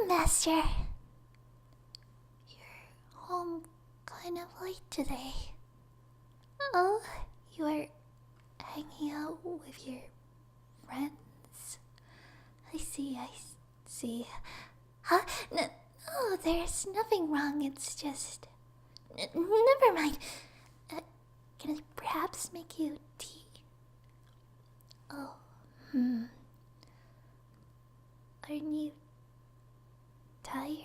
Master. You're home kind of late today. Oh, you are hanging out with your friends? I see. Huh? No, there's nothing wrong. It's just... never mind. Can I perhaps make you tea? Oh, Aren't you tired?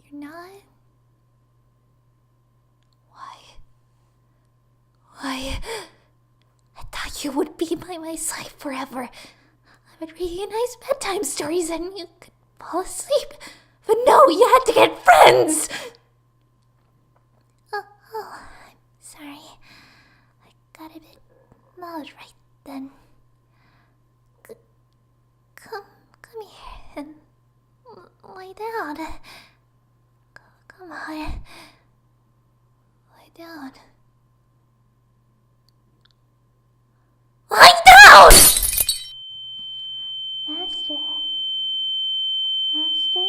You're not? Why? I thought you would be by my side forever. I would read you nice bedtime stories and you could fall asleep. But no, you had to get friends! Oh, I'm sorry. I got a bit loud right then. Come here and lie down. Come on. Lie down. Lie down! Master?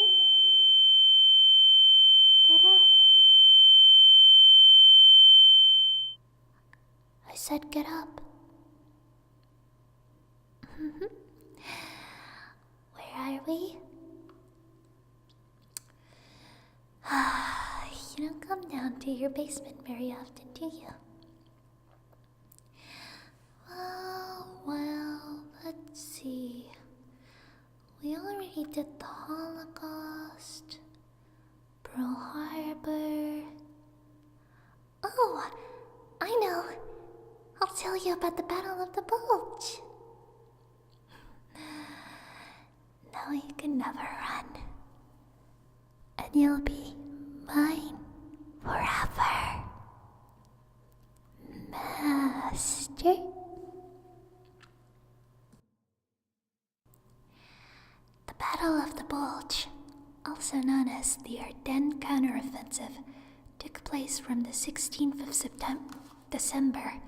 Get up. I said get up. Where are we? You don't come down to your basement very often, do you? Well, let's see. We already did the Holocaust, Pearl Harbor. Oh, I know. I'll tell you about the Battle of the Bulge. Now you can never run. And you'll be mine forever. Master? The Battle of the Bulge, also known as the Ardennes Counteroffensive, took place from the 16th of December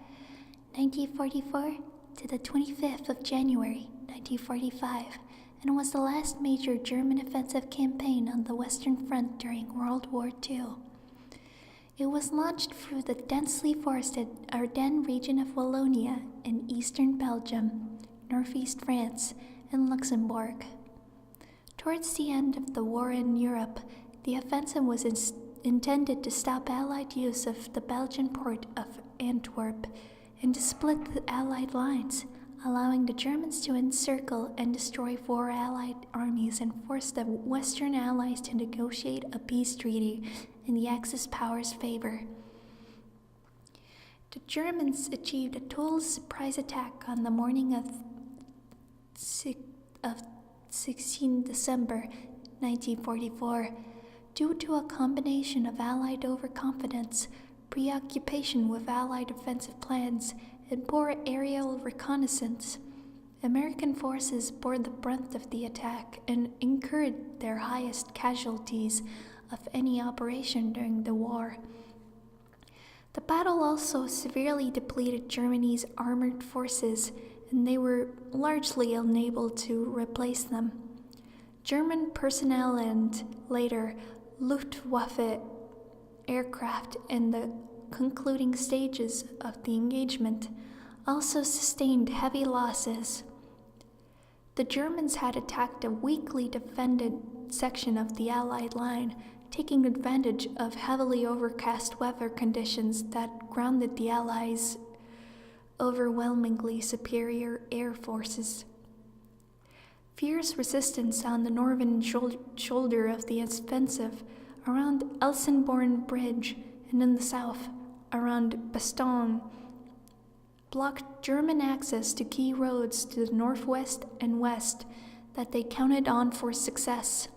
1944 to the 25th of January 1945, and was the last major German offensive campaign on the Western Front during World War II. It was launched through the densely forested Ardennes region of Wallonia in eastern Belgium, northeast France, and Luxembourg. Towards the end of the war in Europe, the offensive was intended to stop Allied use of the Belgian port of Antwerp and to split the Allied lines, allowing the Germans to encircle and destroy four Allied armies and force the Western Allies to negotiate a peace treaty in the Axis powers' favor. The Germans achieved a total surprise attack on the morning of 16 December 1944 due to a combination of Allied overconfidence, preoccupation with Allied offensive plans, and poor aerial reconnaissance. American forces bore the brunt of the attack and incurred their highest casualties of any operation during the war. The battle also severely depleted Germany's armored forces, and they were largely unable to replace them. German personnel and, later, Luftwaffe aircraft in the concluding stages of the engagement also sustained heavy losses. The Germans had attacked a weakly defended section of the Allied line, taking advantage of heavily overcast weather conditions that grounded the Allies' overwhelmingly superior air forces. Fierce resistance on the northern shoulder of the offensive around Elsenborn Bridge and in the south around Bastogne blocked German access to key roads to the northwest and west that they counted on for success.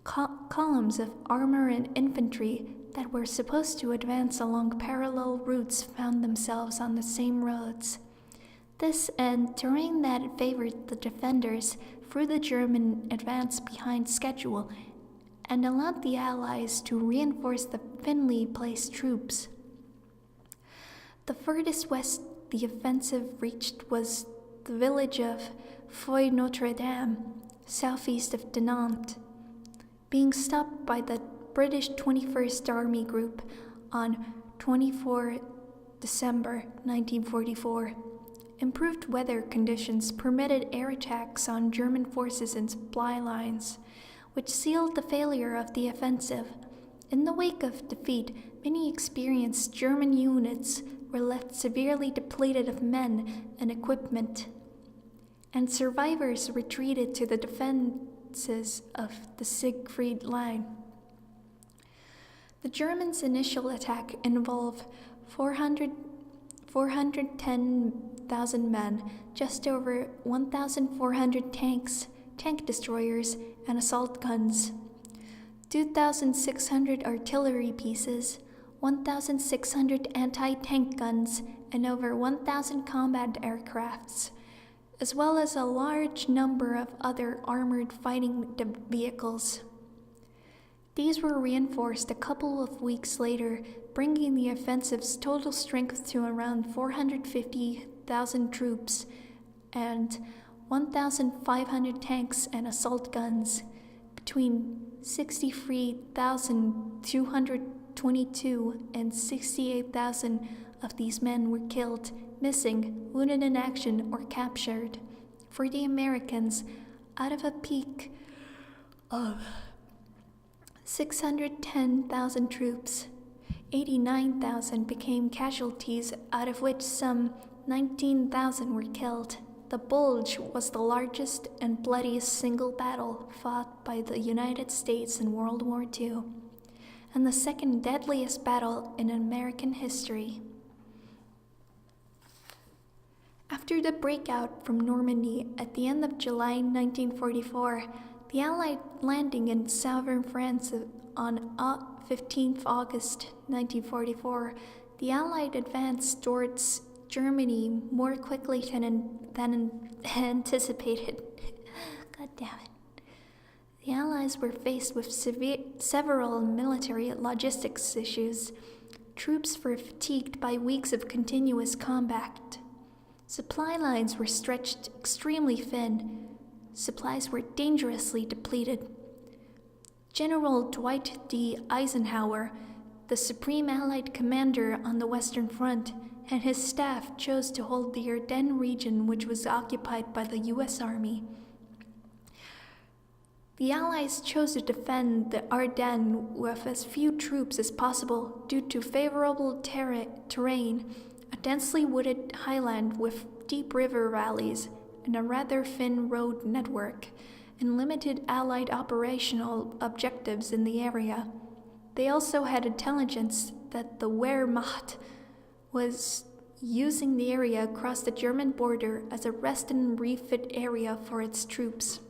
Columns of armor and infantry that were supposed to advance along parallel routes found themselves on the same roads. This and terrain that favored the defenders threw the German advance behind schedule and allowed the Allies to reinforce the thinly placed troops. The furthest west the offensive reached was the village of Foy-Notre-Dame, southeast of Dinant, being stopped by the British 21st Army Group on 24 December 1944. Improved weather conditions permitted air attacks on German forces and supply lines, which sealed the failure of the offensive. In the wake of defeat, many experienced German units were left severely depleted of men and equipment, and survivors retreated to the defenses of the Siegfried Line. The Germans' initial attack involved 410,000 men, just over 1,400 tanks, tank destroyers, and assault guns, 2,600 artillery pieces, 1,600 anti-tank guns, and over 1,000 combat aircrafts, as well as a large number of other armored fighting vehicles. These were reinforced a couple of weeks later, bringing the offensive's total strength to around 450,000 troops and 1,500 tanks and assault guns. Between 63,222 and 68,000 of these men were killed, missing, wounded in action, or captured. For the Americans, out of a peak of 610,000 troops, 89,000 became casualties, out of which some 19,000 were killed. The Bulge was the largest and bloodiest single battle fought by the United States in World War II, and the second deadliest battle in American history. After the breakout from Normandy at the end of July 1944, the Allied landing in southern France on 15 August 1944, the Allied advance towards Germany more quickly than anticipated. God damn it. The Allies were faced with several military logistics issues. Troops were fatigued by weeks of continuous combat. Supply lines were stretched extremely thin. Supplies were dangerously depleted. General Dwight D. Eisenhower, the Supreme Allied Commander on the Western Front, and his staff chose to hold the Ardennes region, which was occupied by the U.S. Army. The Allies chose to defend the Ardennes with as few troops as possible due to favorable terrain, a densely wooded highland with deep river valleys, and a rather thin road network, and limited Allied operational objectives in the area. They also had intelligence that the Wehrmacht was using the area across the German border as a rest and refit area for its troops.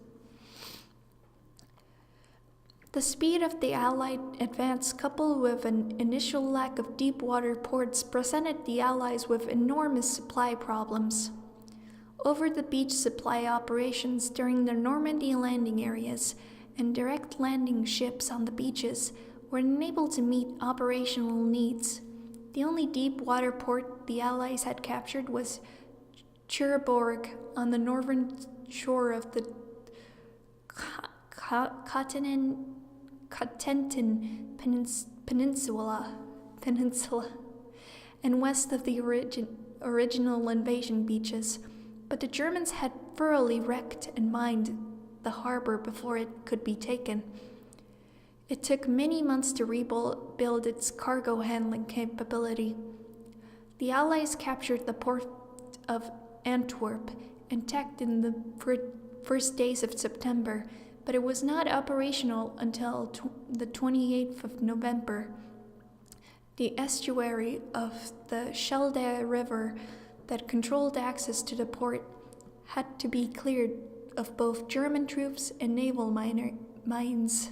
The speed of the Allied advance, coupled with an initial lack of deep water ports, presented the Allies with enormous supply problems. Over-the-beach supply operations during the Normandy landing areas and direct landing ships on the beaches were unable to meet operational needs. The only deep water port the Allies had captured was Cherbourg on the northern shore of the Cotentin Peninsula, and west of the original invasion beaches. But the Germans had thoroughly wrecked and mined the harbor before it could be taken. It took many months to rebuild its cargo handling capability. The Allies captured the port of Antwerp and tacked in the first days of September, but it was not operational until the 28th of November. The estuary of the Schelde River that controlled access to the port had to be cleared of both German troops and naval mines.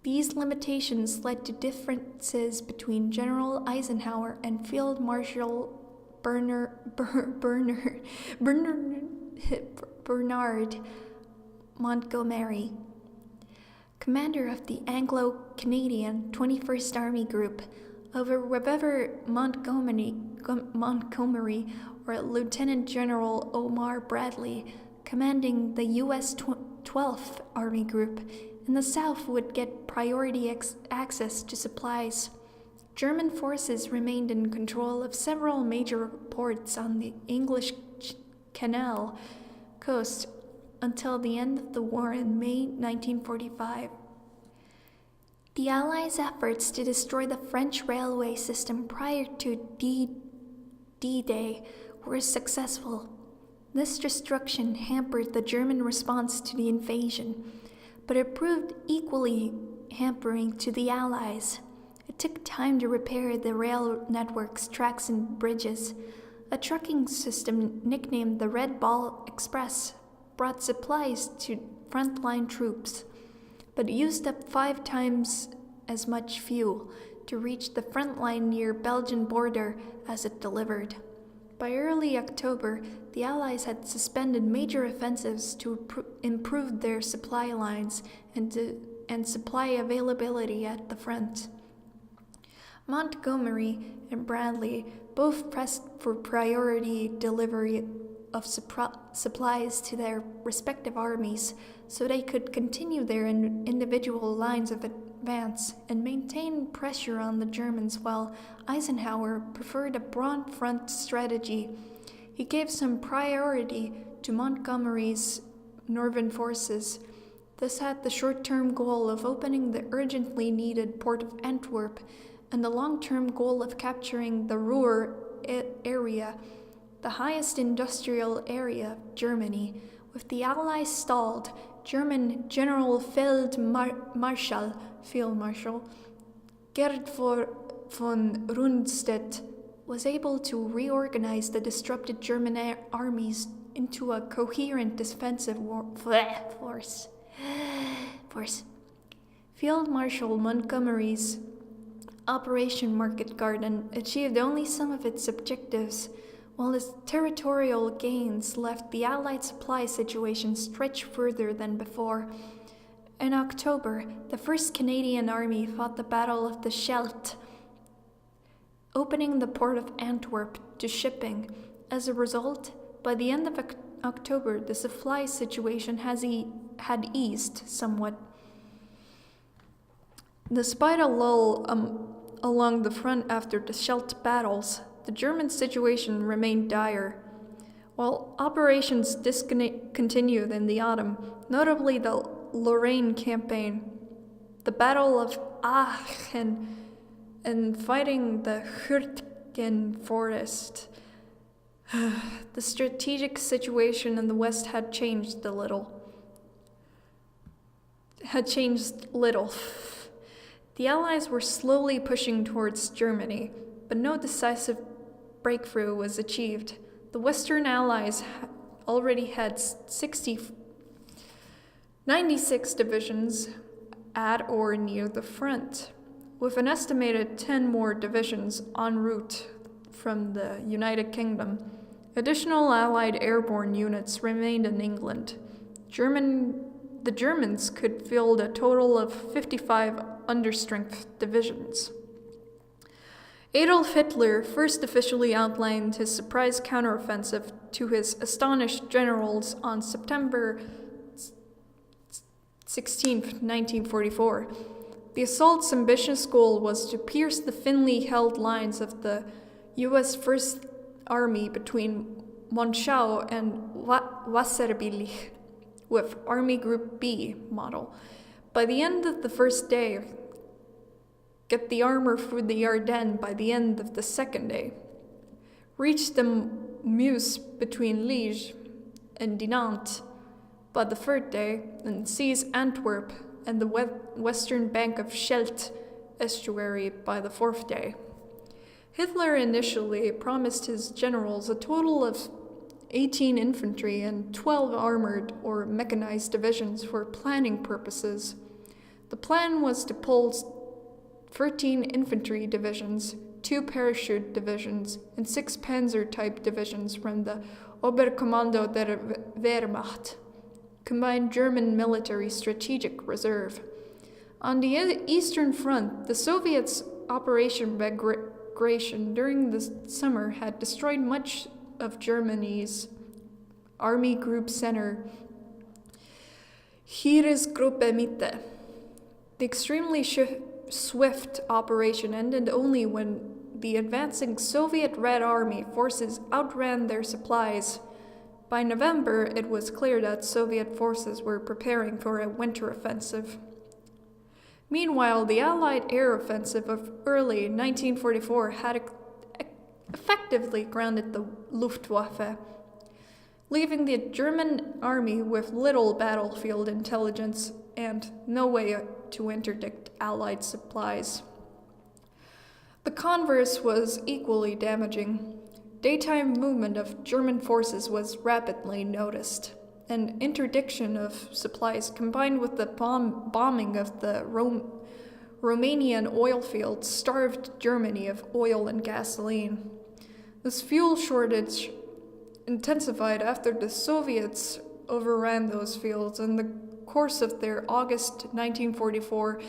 These limitations led to differences between General Eisenhower and Field Marshal Bernard Montgomery, commander of the Anglo-Canadian 21st Army Group, over whether Montgomery or Lieutenant General Omar Bradley, commanding the U.S. 12th Army Group in the south, would get priority access to supplies. German forces remained in control of several major ports on the English Canal coast until the end of the war in May 1945. The Allies' efforts to destroy the French railway system prior to D-Day were successful. This destruction hampered the German response to the invasion, but it proved equally hampering to the Allies. It took time to repair the rail networks, tracks, and bridges. A trucking system nicknamed the Red Ball Express brought supplies to frontline troops, but used up 5 times as much fuel to reach the front line near Belgian border as it delivered. By early October, the Allies had suspended major offensives to improve their supply lines and supply availability at the front. Montgomery and Bradley both pressed for priority delivery of supplies to their respective armies so they could continue their individual lines of advance and maintain pressure on the Germans, while Eisenhower preferred a broad front strategy. He gave some priority to Montgomery's northern forces. This had the short-term goal of opening the urgently needed port of Antwerp and the long-term goal of capturing the Ruhr area, the highest industrial area of Germany. With the Allies stalled, German General Field Marshal Gerd von Rundstedt was able to reorganize the disrupted German armies into a coherent defensive force. Field Marshal Montgomery's Operation Market Garden achieved only some of its objectives, while its territorial gains left the Allied supply situation stretched further than before. In October, the 1st Canadian Army fought the Battle of the Scheldt, opening the port of Antwerp to shipping. As a result, by the end of October, the supply situation had eased somewhat. Despite a lull along the front after the Scheldt battles, the German situation remained dire. While operations discontinued in the autumn, notably the Lorraine campaign, the Battle of Aachen, and fighting the Hürtgen forest, the strategic situation in the West had changed little. The Allies were slowly pushing towards Germany, but no decisive breakthrough was achieved. The Western Allies already had 96 divisions at or near the front, with an estimated 10 more divisions en route from the United Kingdom. Additional Allied airborne units remained in England. The Germans could field a total of 55 understrength divisions. Adolf Hitler first officially outlined his surprise counteroffensive to his astonished generals on September 16, 1944. The assault's ambitious goal was to pierce the thinly held lines of the U.S. First Army between Monschau and Wasserbillig with Army Group B model. By the end of the first day, get the armor through the Ardennes by the end of the second day. Reach the Meuse between Liège and Dinant by the third day, and seize Antwerp and the western bank of Scheldt estuary by the fourth day. Hitler initially promised his generals a total of 18 infantry and 12 armored or mechanized divisions for planning purposes. The plan was to pull 13 infantry divisions, 2 parachute divisions, and 6 Panzer-type divisions from the Oberkommando der Wehrmacht, combined German military strategic reserve. On the Eastern Front, the Soviets' Operation Bagration during the summer had destroyed much of Germany's Army Group Center, Heeresgruppe Mitte. The extremely swift operation ended only when the advancing Soviet Red Army forces outran their supplies. By November, it was clear that Soviet forces were preparing for a winter offensive. Meanwhile, the Allied air offensive of early 1944 had effectively grounded the Luftwaffe, leaving the German army with little battlefield intelligence and no way to interdict Allied supplies. The converse was equally damaging. Daytime movement of German forces was rapidly noticed. An interdiction of supplies combined with the bombing of the Romanian oil fields starved Germany of oil and gasoline. This fuel shortage intensified after the Soviets overran those fields in the course of their August 1944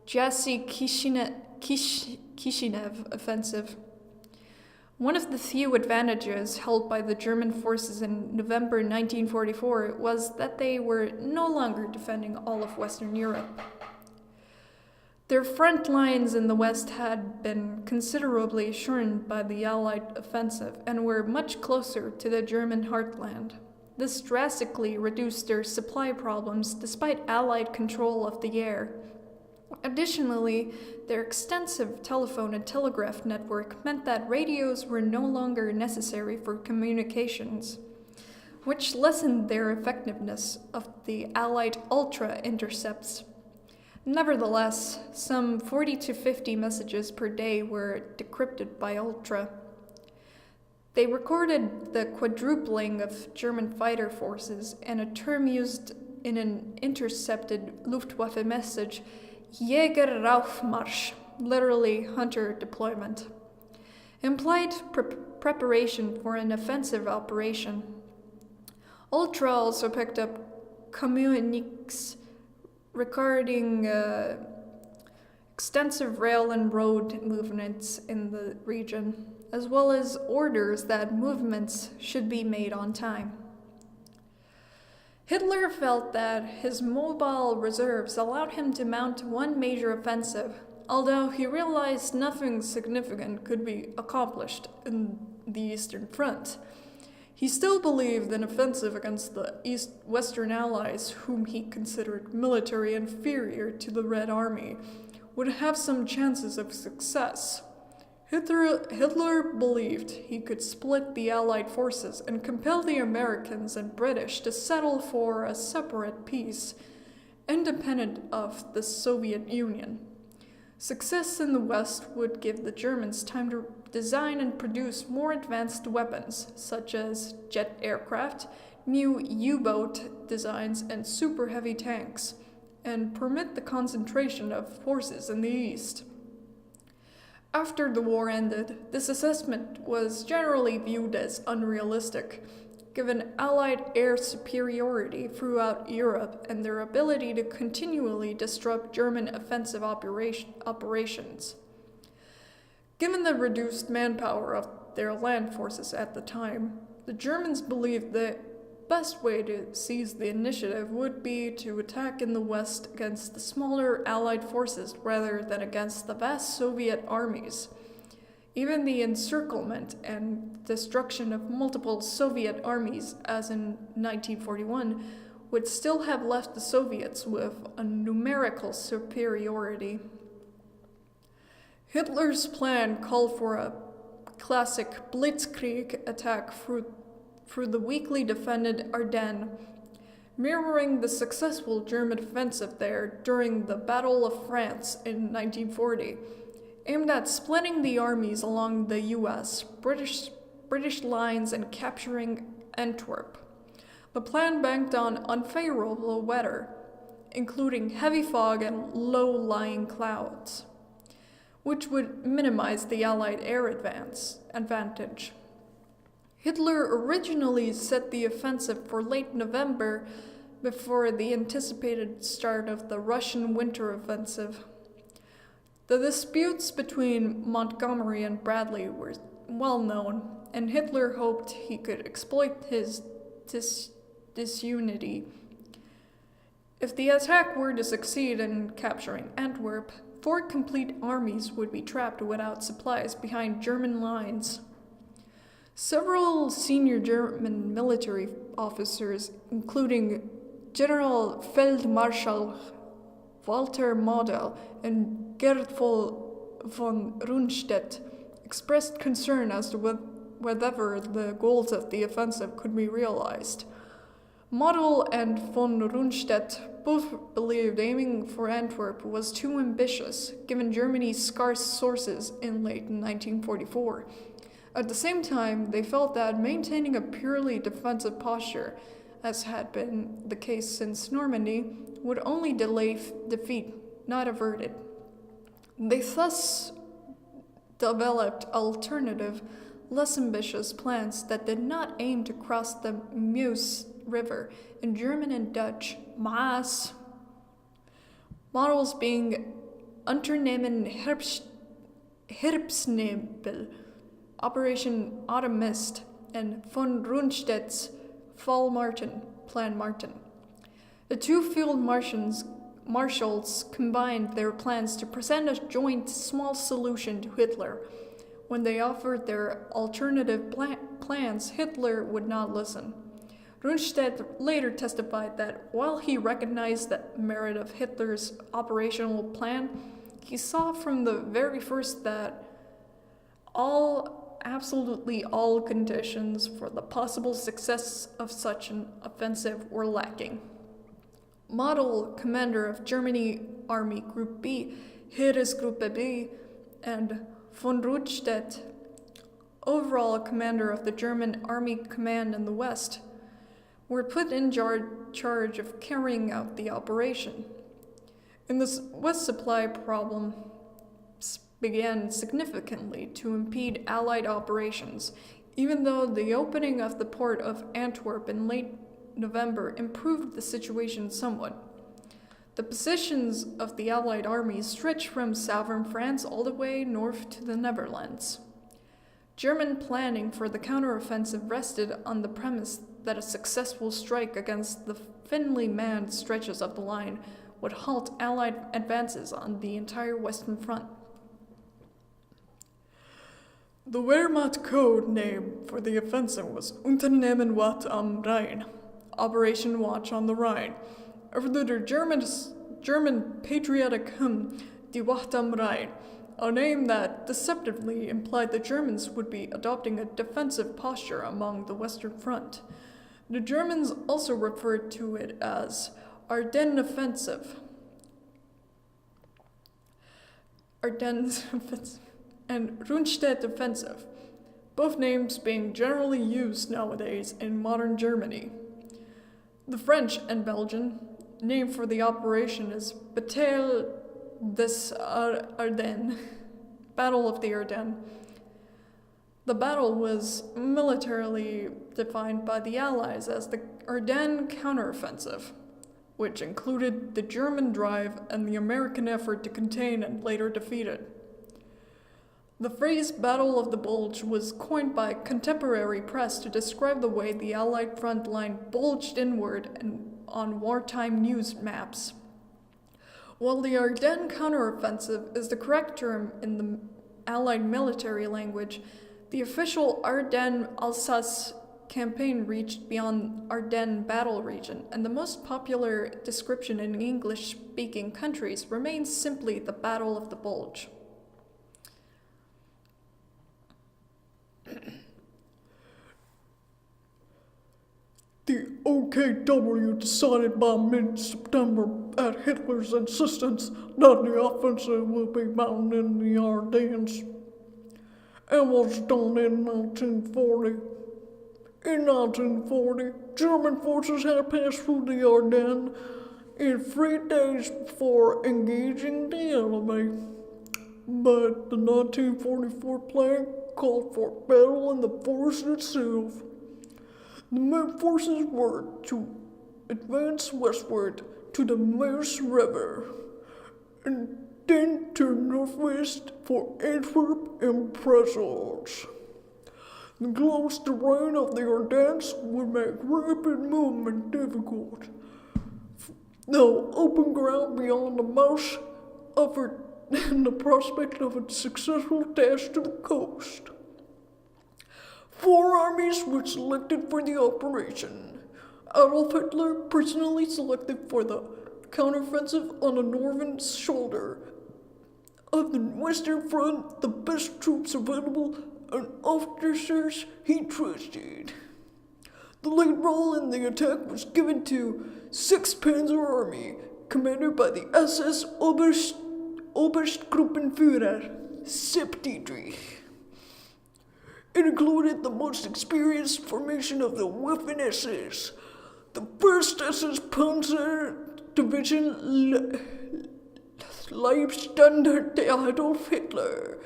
Jassy-Kishinev offensive. One of the few advantages held by the German forces in November 1944 was that they were no longer defending all of Western Europe. Their front lines in the west had been considerably shortened by the Allied offensive and were much closer to the German heartland. This drastically reduced their supply problems despite Allied control of the air. Additionally, their extensive telephone and telegraph network meant that radios were no longer necessary for communications, which lessened their effectiveness of the Allied ultra intercepts. Nevertheless, some 40 to 50 messages per day were decrypted by ultra. They recorded the quadrupling of German fighter forces, and a term used in an intercepted Luftwaffe message, Jägerraufmarsch, literally hunter deployment, implied preparation for an offensive operation. Ultra also picked up communiques regarding extensive rail and road movements in the region, as well as orders that movements should be made on time. Hitler felt that his mobile reserves allowed him to mount one major offensive, although he realized nothing significant could be accomplished in the Eastern Front. He still believed an offensive against the Western Allies, whom he considered military inferior to the Red Army, would have some chances of success. Hitler believed he could split the Allied forces and compel the Americans and British to settle for a separate peace, independent of the Soviet Union. Success in the West would give the Germans time to design and produce more advanced weapons, such as jet aircraft, new U-boat designs, and super heavy tanks, and permit the concentration of forces in the East. After the war ended, this assessment was generally viewed as unrealistic, given Allied air superiority throughout Europe and their ability to continually disrupt German offensive operations. Given the reduced manpower of their land forces at the time, the Germans believed the best way to seize the initiative would be to attack in the west against the smaller Allied forces rather than against the vast Soviet armies. Even the encirclement and destruction of multiple Soviet armies, as in 1941, would still have left the Soviets with a numerical superiority. Hitler's plan called for a classic blitzkrieg attack through the weakly defended Ardennes, mirroring the successful German offensive there during the Battle of France in 1940, aimed at splitting the armies along the US, British lines and capturing Antwerp. The plan banked on unfavorable weather, including heavy fog and low-lying clouds, which would minimize the Allied air advantage. Hitler originally set the offensive for late November before the anticipated start of the Russian winter offensive. The disputes between Montgomery and Bradley were well known. and Hitler hoped he could exploit his disunity. If the attack were to succeed in capturing Antwerp, 4 complete armies would be trapped without supplies behind German lines. Several senior German military officers, including General Feldmarschall Walter Model and Gerd von Rundstedt, expressed concern as to whether the goals of the offensive could be realized. Model and von Rundstedt both believed aiming for Antwerp was too ambitious, given Germany's scarce sources in late 1944. At the same time, they felt that maintaining a purely defensive posture, as had been the case since Normandy, would only delay defeat, not avert it. They thus developed alternative, less ambitious plans that did not aim to cross the Meuse River in German and Dutch Maas, models being Unternehmen Herbstnebel, Operation Autumn Mist, and von Rundstedt's Fall Martin, Plan Martin. The 2 field marshals combined their plans to present a joint small solution to Hitler. When they offered their alternative plans, Hitler would not listen. Rundstedt later testified that while he recognized the merit of Hitler's operational plan, he saw from the very first that absolutely all conditions for the possible success of such an offensive were lacking. Model commander of Germany Army Group B, Heeresgruppe B, and von Rundstedt, overall commander of the German Army Command in the West, were put in charge of carrying out the operation. And the West supply problem began significantly to impede Allied operations, even though the opening of the port of Antwerp in late November improved the situation somewhat. The positions of the Allied armies stretched from southern France all the way north to the Netherlands. German planning for the counteroffensive rested on the premise that a successful strike against the thinly manned stretches of the line would halt Allied advances on the entire Western Front. The Wehrmacht code name for the offensive was Unternehmen Watt am Rhein, Operation Watch on the Rhine, after the German patriotic hymn, Die Wacht am Rhein, a name that deceptively implied the Germans would be adopting a defensive posture along the Western Front. The Germans also referred to it as Ardennes Offensive. Ardennes Offensive and Rundstedt Offensive, both names being generally used nowadays in modern Germany. The French and Belgian name for the operation is Bataille des Ardennes, Battle of the Ardennes. The battle was militarily defined by the Allies as the Ardennes counteroffensive, which included the German drive and the American effort to contain and later defeat it. The phrase Battle of the Bulge was coined by contemporary press to describe the way the Allied front line bulged inward and on wartime news maps. While the Ardennes counteroffensive is the correct term in the Allied military language, the official Ardennes-Alsace campaign reached beyond Ardennes battle region, and the most popular description in English-speaking countries remains simply the Battle of the Bulge. The OKW decided by mid-September, at Hitler's insistence, that the offensive would be mounted in the Ardennes. It was done in 1940. In 1940, German forces had passed through the Ardennes in 3 days before engaging the enemy. But the 1944 plan called for battle in the forest itself. The main forces were to advance westward to the Meuse River, and then turn northwest for Antwerp and Brussels. The close terrain of the Ardennes would make rapid movement difficult. No open ground beyond the Mouse offered the prospect of a successful dash to the coast. 4 armies were selected for the operation. Adolf Hitler personally selected for the counteroffensive on the northern shoulder of the Western Front the best troops available and officers he trusted. The lead role in the attack was given to 6th Panzer Army, commanded by the SS Oberstgruppenführer Sepp Dietrich. It included the most experienced formation of the Waffen SS, the 1st SS Panzer Division Leibstandarte Adolf Hitler.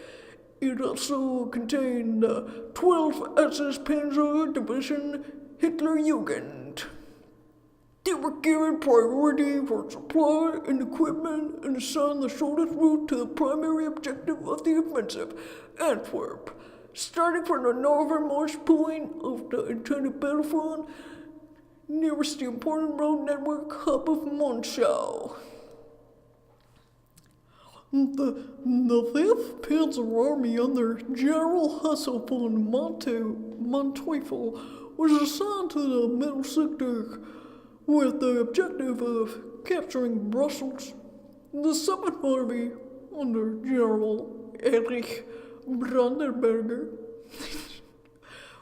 It also contained the 12th SS Panzer Division Hitlerjugend. They were given priority for supply and equipment and assigned the shortest route to the primary objective of the offensive, Antwerp, starting from the northernmost point of the intended battlefront, nearest the important road network hub of Monschau. The 5th Panzer Army under General Hasso von Manteuffel was assigned to the middle sector with the objective of capturing Brussels. The 7th Army under General Erich Brandenberger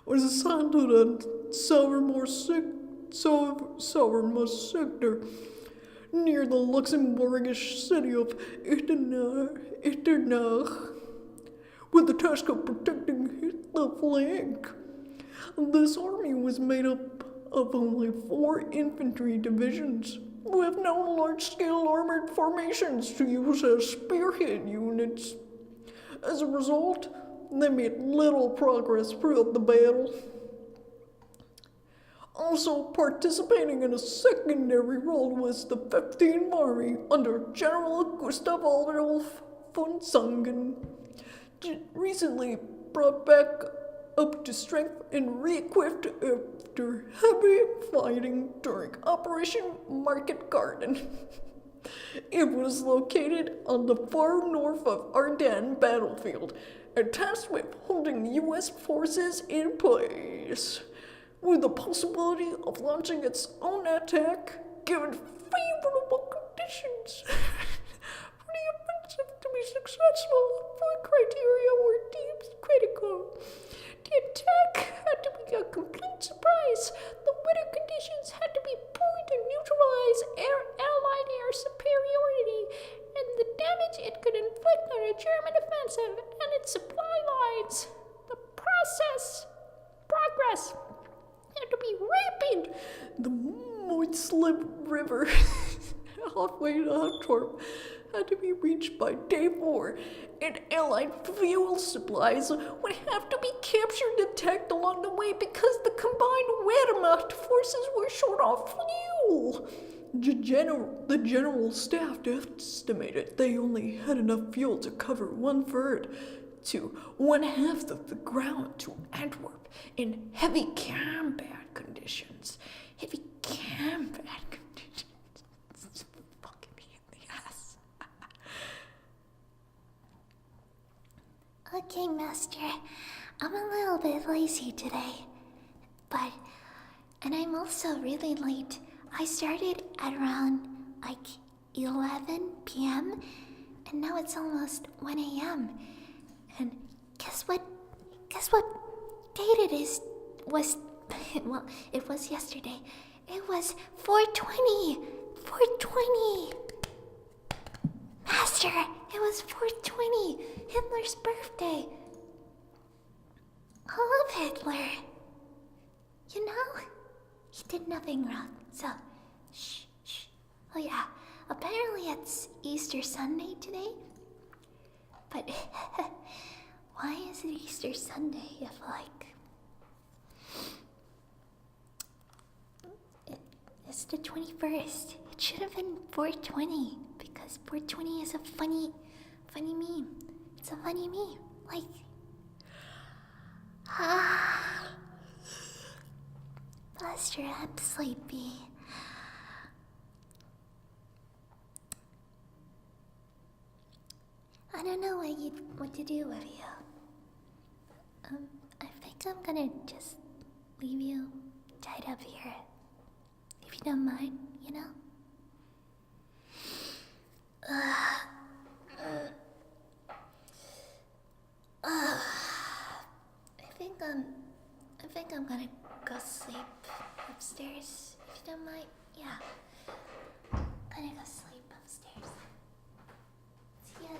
was assigned to the southernmost sector near the Luxembourgish city of Echternach, with the task of protecting the flank. This army was made up of only 4 infantry divisions, with no large-scale armored formations to use as spearhead units. As a result, they made little progress throughout the battle. Also participating in a secondary role was the 15th Army under General Gustav Adolf von Zangen, recently brought back up to strength and re-equipped after heavy fighting during Operation Market Garden. It was located on the far north of Ardennes battlefield and tasked with holding U.S. forces in place, with the possibility of launching its own attack given favorable conditions. For the offensive to be successful, 4 criteria were deemed critical. The attack had to be a complete surprise. The weather conditions had to be poor to neutralize Allied air superiority, and the damage it could inflict on a German offensive and its supply lines. The progress had to be rapid. The Moitslip River, halfway to Antwerp, had to be reached by day 4, and Allied fuel supplies would have to be captured and attacked along the way because the combined Wehrmacht forces were short on fuel. The general staff estimated they only had enough fuel to cover 1/3 to 1/2 of the ground to Antwerp in heavy combat conditions. Heavy combat conditions. It's fucking me in the ass. Okay, Master. I'm a little bit lazy today. And I'm also really late. I started at around 11 p.m. and now it's almost 1 a.m. And guess what date it is? Well, it was yesterday. It was 420. 420. Master, it was 420. Hitler's birthday. I love Hitler. You know, he did nothing wrong. So, shh. Oh yeah, apparently it's Easter Sunday today. But why is it Easter Sunday if it's the 21st? It should have been 420 because 420 is a funny meme. It's a funny meme. Lester, I'm sleepy. I don't know what to do with you. I think I'm gonna just leave you tied up here. If you don't mind, you know? I think I'm gonna go sleep upstairs. If you don't mind, yeah. Gonna go sleep upstairs. See ya.